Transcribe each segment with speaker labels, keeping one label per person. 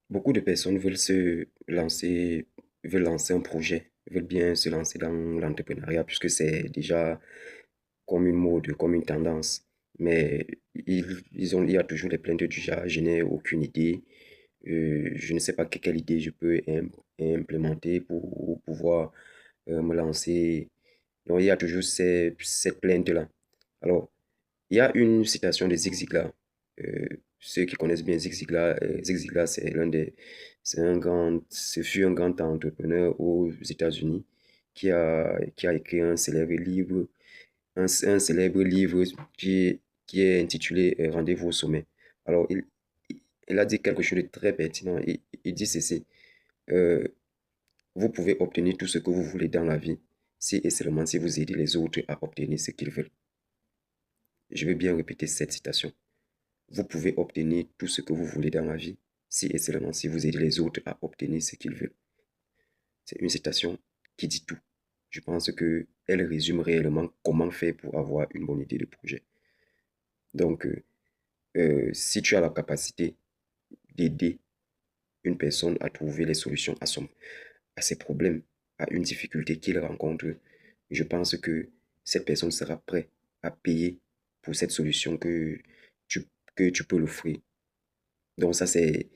Speaker 1: Beaucoup de personnes veulent lancer un projet, veulent bien se lancer dans l'entrepreneuriat puisque c'est déjà comme une mode, comme une tendance. Mais il y a toujours les plaintes du genre, je n'ai aucune idée, je ne sais pas quelle idée je peux implémenter pour pouvoir me lancer. Donc il y a toujours cette plainte-là. Alors, il y a une citation de Zig Ziglar. Ceux qui connaissent bien Zig Ziglar, ce fut un grand entrepreneur aux États-Unis qui a écrit un célèbre livre qui est intitulé Rendez-vous au sommet. Alors, il a dit quelque chose de très pertinent. Il dit ceci, euh, vous pouvez obtenir tout ce que vous voulez dans la vie si et seulement si vous aidez les autres à obtenir ce qu'ils veulent. Je vais bien répéter cette citation. Vous pouvez obtenir tout ce que vous voulez dans la vie si et seulement si vous aidez les autres à obtenir ce qu'ils veulent. C'est une citation qui dit tout. Je pense qu'elle résume réellement comment faire pour avoir une bonne idée de projet. Donc, si tu as la capacité d'aider une personne à trouver les solutions à ses problèmes, à une difficulté qu'il rencontre, je pense que cette personne sera prête à payer pour cette solution tu, que tu peux l'offrir. Donc ça, il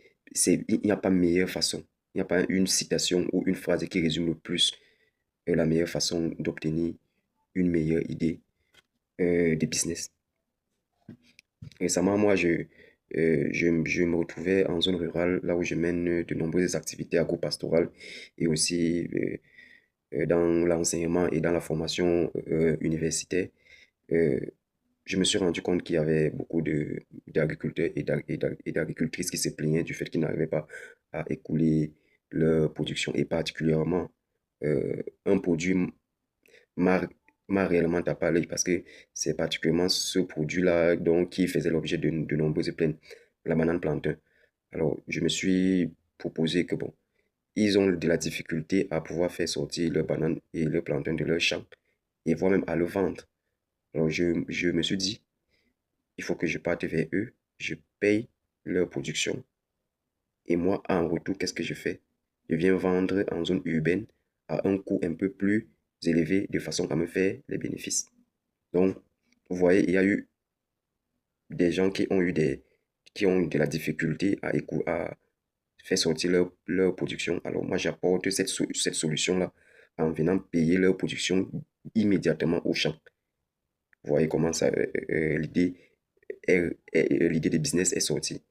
Speaker 1: n'y a pas meilleure façon. Il n'y a pas une citation ou une phrase qui résume le plus la meilleure façon d'obtenir une meilleure idée de business. Récemment, je me retrouvais en zone rurale, là où je mène de nombreuses activités agro-pastorales et aussi dans l'enseignement et dans la formation universitaire. Euh, je me suis rendu compte qu'il y avait beaucoup d'agriculteurs et d'agricultrices qui se plaignaient du fait qu'ils n'arrivaient pas à écouler leur production et particulièrement un produit m'a m'a réellement tapé à l'œil parce que c'est particulièrement ce produit-là donc qui faisait l'objet de nombreuses plaintes, la banane plantain. Alors, je me suis proposé que bon, ils ont de la difficulté à pouvoir faire sortir leur banane et leur plantain de leur champ et voire même à le vendre. Alors, je me suis dit, il faut que je parte vers eux, je paye leur production et moi, en retour, qu'est-ce que je fais? Je viens vendre en zone urbaine à un coût un peu plus élevé de façon à me faire les bénéfices. Donc, vous voyez, il y a eu des gens qui ont eu de la difficulté à faire sortir leur production. Alors, moi, j'apporte cette solution-là en venant payer leur production immédiatement au champ. Vous voyez comment l'idée de business est sortie.